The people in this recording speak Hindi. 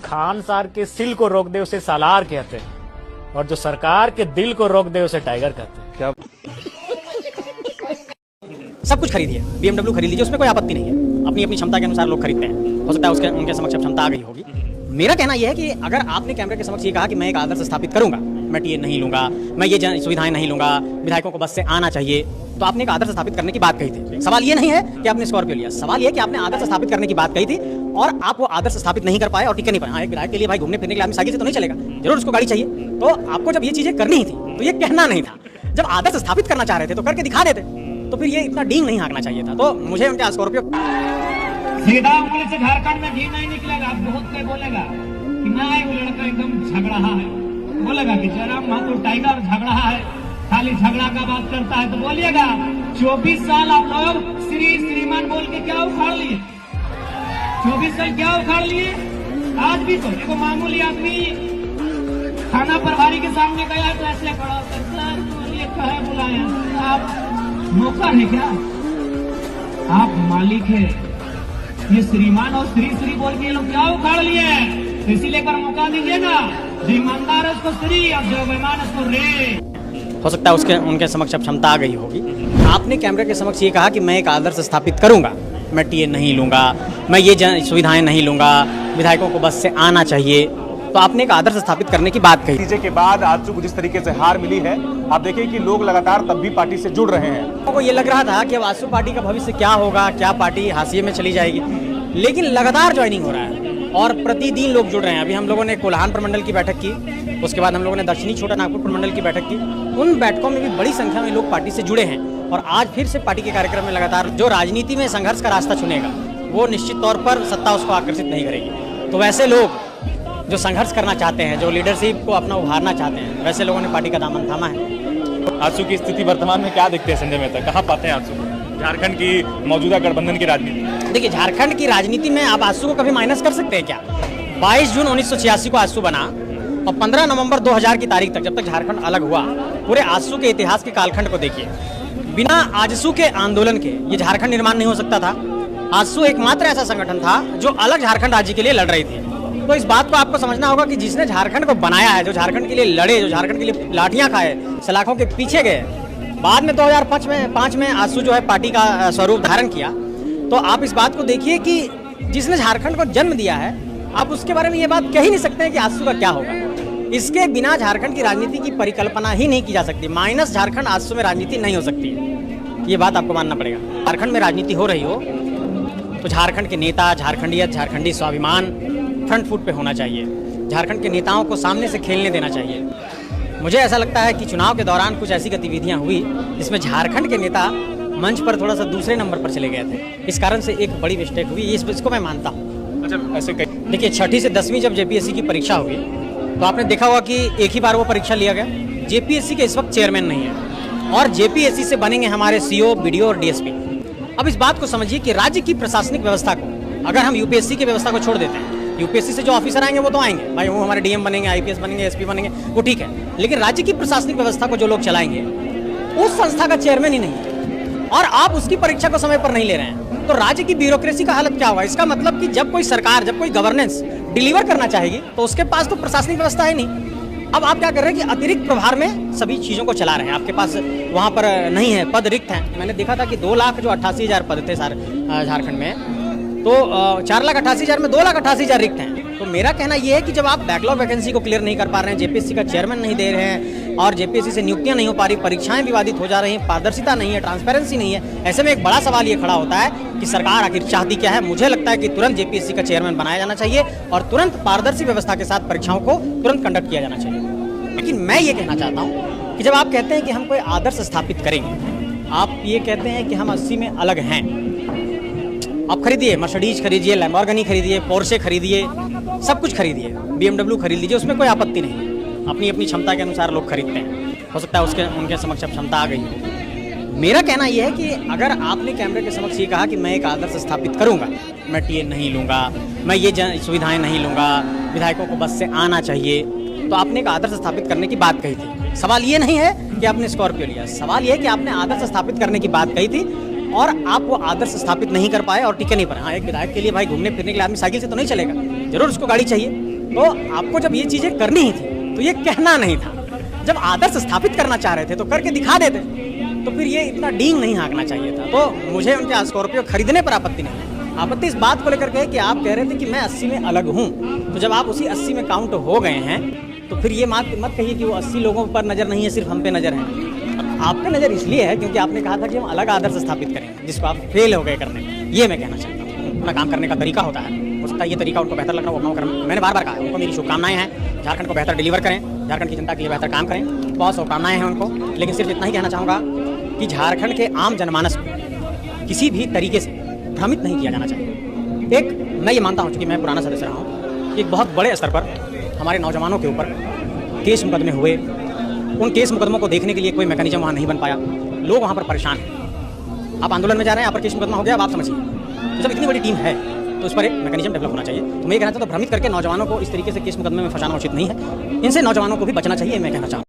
खान सार के सिल को रोक दे उसे सालार कहते हैं, और जो सरकार के दिल को रोक दे उसे टाइगर कहते हैं। क्या सब कुछ खरीदिए, BMW खरीद लीजिए, उसमें कोई आपत्ति नहीं है। अपनी अपनी क्षमता के अनुसार लोग खरीदते हैं, हो सकता है उनके समक्ष क्षमता आ गई होगी। मेरा कहना यह है कि अगर आपने कैमरे के समक्ष ये कहा कि मैं एक आदर्श स्थापित करूंगा, मैं टीए नहीं लूंगा, मैं ये सुविधाएं नहीं लूंगा, विधायकों को बस से आना चाहिए, तो आपने एक आदर्श स्थापित करने की बात कही थी। सवाल ये नहीं है कि आपने स्कॉर्पियो लिया, सवाल ये कि आपने आदर्श स्थापित करने की बात कही थी और आप वो आदर्श स्थापित नहीं कर पाए और टिके नहीं पाए। एक विधायक के लिए भाई घूमने फिरने के लिए आदमी साइकिल से तो नहीं चलेगा, जरूर उसको गाड़ी चाहिए। तो आपको जब ये चीजें करनी ही थी तो ये कहना नहीं था। जब आदर्श स्थापित करना चाह रहे थे तो करके दिखा देते, तो फिर ये इतना डींग नहीं हाँकना चाहिए था। तो मुझे उनके स्कॉर्पियो सीधा उंगली से झारखंड में घी नहीं निकलेगा। बहुत कोई बोलेगा कि नहीं वो लड़का एकदम झगड़ा है, बोलेगा कि जयराम महतो टाइगर झगड़ा है, खाली झगड़ा का बात करता है। तो बोलिएगा 24 साल आप लोग श्रीमान बोल के क्या उखाड़ लिए? 24 साल क्या उखाड़ लिए? आज भी तो देखो मामूली आदमी थाना प्रभारी के सामने गया तो ऐसे खड़ा सर बोलिए कहे बुलाया, आप नौकर है क्या? आप मालिक है। ये श्रीमान और श्री बोल के ये लोग क्या उखाड़ लिए? तो इसीलिए कर मौका दीजिएगा, जो ईमानदार है उसको श्री और जो बेईमान उसको रे। हो सकता है उनके समक्ष क्षमता आ गई होगी। आपने कैमरे के समक्ष ये कहा कि मैं एक आदर्श स्थापित करूंगा, मैं टीए नहीं लूंगा, मैं ये सुविधाएं नहीं लूंगा, विधायकों को बस से आना चाहिए, तो आपने एक आदर्श स्थापित करने की बात कही। नतीजे के बाद आजसू को जिस तरीके से हार मिली है, आप देखिए कि लोग लगातार तब भी पार्टी से जुड़ रहे हैं। लोगों को ये लग रहा था कि अब आजसू पार्टी का भविष्य क्या होगा, क्या पार्टी हाशिए में चली जाएगी, लेकिन लगातार ज्वाइनिंग हो रहा है और प्रतिदिन लोग जुड़ रहे हैं। अभी हम लोगों ने कोल्हान प्रमंडल की बैठक की, उसके बाद हम लोगों ने दक्षिणी छोटा नागपुर प्रमंडल की बैठक की। उन बैठकों में भी बड़ी संख्या में लोग पार्टी से जुड़े हैं और आज फिर से पार्टी के कार्यक्रम में लगातार जो राजनीति में संघर्ष का रास्ता चुनेगा वो निश्चित तौर पर सत्ता उसको आकर्षित नहीं करेगी। तो वैसे लोग जो संघर्ष करना चाहते हैं, जो लीडरशिप को अपना उभारना चाहते हैं, वैसे लोगों ने पार्टी का दामन थामा है। आजसू की स्थिति वर्तमान में क्या देखते हैं संजय मेहता, कहाँ पाते हैं आजसू झारखंड की मौजूदा गठबंधन की राजनीति? देखिए, झारखंड की राजनीति में आप आजसू को कभी माइनस कर सकते हैं क्या? 22 जून 1986 को आजसू बना और 15 नवंबर 2000 की तारीख तक, जब तक झारखंड अलग हुआ, पूरे आजसू के इतिहास के कालखंड को देखिए। बिना आजसू के आंदोलन के ये झारखंड निर्माण नहीं हो सकता था। आजसू एकमात्र ऐसा संगठन था जो अलग झारखंड राज्य के लिए लड़ रही थी। तो इस बात को आपको समझना होगा कि जिसने झारखंड को बनाया है, जो झारखंड के लिए लड़े, जो झारखंड के लिए लाठियां खाए, सलाखों के पीछे गए, बाद में 2005 में आजसू जो है पार्टी का स्वरूप धारण किया। तो आप इस बात को देखिए कि जिसने झारखंड को जन्म दिया है, आप उसके बारे में ये बात कह ही नहीं सकते हैं कि आजसू का क्या होगा। इसके बिना झारखंड की राजनीति की परिकल्पना ही नहीं की जा सकती। माइनस झारखंड आजसू में राजनीति नहीं हो सकती, ये बात आपको मानना पड़ेगा। झारखंड में राजनीति हो रही हो तो झारखंड के नेता, झारखंडियत, झारखंडी स्वाभिमान फ्रंट फुट पे होना चाहिए। झारखंड के नेताओं को सामने से खेलने देना चाहिए। मुझे ऐसा लगता है कि चुनाव के दौरान कुछ ऐसी गतिविधियां हुई जिसमें झारखंड के नेता मंच पर थोड़ा सा दूसरे नंबर पर चले गए थे। इस कारण से एक बड़ी मिस्टेक हुई, इसको मैं मानता हूँ। अच्छा, ऐसे देखिए, 6ठी से 10वीं जब जेपीएससी की परीक्षा हुई तो आपने देखा होगा कि एक ही बार वो परीक्षा लिया गया। जेपीएससी के इस वक्त चेयरमैन नहीं है और जेपीएससी से बनेंगे हमारे सीओ, बीडीओ और डीएसपी। अब इस बात को समझिए कि राज्य की प्रशासनिक व्यवस्था को अगर हम यूपीएससी की व्यवस्था को छोड़ देते हैं, यूपीएससी से जो ऑफिसर आएंगे वो तो आएंगे भाई, वो हमारे डीएम बनेंगे, आईपीएस बनेंगे, एसपी बनेंगे, वो ठीक है, लेकिन राज्य की प्रशासनिक व्यवस्था को जो लोग चलाएंगे उस संस्था का चेयरमैन ही नहीं है और आप उसकी परीक्षा को समय पर नहीं ले रहे हैं, तो राज्य की ब्यूरोक्रेसी का हालत क्या होगा? इसका मतलब कि जब कोई सरकार, जब कोई गवर्नेंस डिलीवर करना चाहेगी तो उसके पास तो प्रशासनिक व्यवस्था है नहीं। अब आप क्या कर रहे हैं कि अतिरिक्त प्रभार में सभी चीज़ों को चला रहे हैं, आपके पास वहाँ पर नहीं है, पद रिक्त हैं। मैंने देखा था कि 2,88,000 पद थे झारखंड में, तो 4,88,000 में 2,88,000 रिक्त हैं। तो मेरा कहना यह है कि जब आप बैकलॉग वैकेंसी को क्लियर नहीं कर पा रहे हैं, जेपीएससी का चेयरमैन नहीं दे रहे हैं और जेपीएससी से नियुक्तियां नहीं हो पा रही, परीक्षाएं विवादित हो जा रही हैं, पारदर्शिता नहीं है, ट्रांसपेरेंसी नहीं है, ऐसे में एक बड़ा सवाल ये खड़ा होता है कि सरकार आखिर चाहती क्या है। मुझे लगता है कि तुरंत जेपीएससी का चेयरमैन बनाया जाना चाहिए और तुरंत पारदर्शी व्यवस्था के साथ परीक्षाओं को तुरंत कंडक्ट किया जाना चाहिए। लेकिन मैं ये कहना चाहता हूँ कि जब आप कहते हैं कि हम कोई आदर्श स्थापित करेंगे, आप ये कहते हैं कि हम 80 में अलग हैं, आप खरीदिए, मर्सिडीज खरीदिए, लैम्बोर्गिनी खरीदिए, पोर्शे खरीदिए, सब कुछ खरीदिए, BMW खरीद लीजिए, उसमें कोई आपत्ति नहीं है। अपनी अपनी क्षमता के अनुसार लोग खरीदते हैं, हो सकता है उनके समक्ष क्षमता आ गई हो। मेरा कहना यह है कि अगर आपने कैमरे के समक्ष ये कहा कि मैं एक आदर्श स्थापित करूंगा, मैं टीए नहीं लूंगा, मैं ये सुविधाएं नहीं लूंगा, विधायकों को बस से आना चाहिए, तो आपने एक आदर्श स्थापित करने की बात कही थी। सवाल ये नहीं है कि आपने स्कॉर्पियो लिया, सवाल ये है कि आपने आदर्श स्थापित करने की बात कही थी और आप वो आदर्श स्थापित नहीं कर पाए और टिके नहीं पाए। हाँ, एक विधायक के लिए भाई घूमने फिरने के लिए आदमी साइकिल से तो नहीं चलेगा, जरूर उसको गाड़ी चाहिए। तो आपको जब ये चीज़ें करनी ही थी तो ये कहना नहीं था। जब आदर्श स्थापित करना चाह रहे थे तो करके दिखा देते, तो फिर ये इतना डींग नहीं हाँकना चाहिए था। तो मुझे उनके स्कॉर्पियो खरीदने पर आपत्ति नहीं। आपत्ति इस बात को लेकर के कि आप कह रहे थे कि मैं 80 में अलग हूँ, तो जब आप उसी 80 में काउंट हो गए हैं तो फिर ये मत कहिए कि वो 80 लोगों पर नज़र नहीं है, सिर्फ हम पे नज़र है। आप पे नज़र इसलिए है क्योंकि आपने कहा था कि हम अलग आदर्श स्थापित करेंगे, जिसको आप फेल हो गए करने में। ये मैं कहना चाहता हूँ, अपना काम करने का तरीका होता है, हो सकता है ये तरीका उनको बेहतर लग रहा हो, अपना मैंने बार बार कहा है, उनको मेरी शुभकामनाएं हैं, झारखंड को बेहतर डिलीवर करें, झारखंड की जनता के लिए बेहतर काम करें, बहुत शुभकामनाएं हैं उनको। लेकिन सिर्फ इतना ही कहना चाहूँगा कि झारखंड के आम जनमानस को किसी भी तरीके से भ्रमित नहीं किया जाना चाहिए। एक मैं ये मानता हूँ, चूँकि मैं पुराना सदस्य रहा हूँ, एक बहुत बड़े स्तर पर हमारे नौजवानों के ऊपर केस मुकदमे हुए, उन केस मुकदमों को देखने के लिए कोई मैकेनिज्म वहाँ नहीं बन पाया, लोग वहाँ पर परेशान हैं। आप आंदोलन में जा रहे हैं, यहाँ पर केस मुकदमा हो गया, अब आप समझिए। तो जब इतनी बड़ी टीम है तो इस पर एक मैकेनिज्म डेवलप होना चाहिए। तो मैं ये कहना चाहता हूँ, भ्रमित करके नौजवानों को इस तरीके से केस मुकदमे में फंसाना उचित नहीं है। इनसे नौजवानों को भी बचना चाहिए, मैं कहना चाहूँ।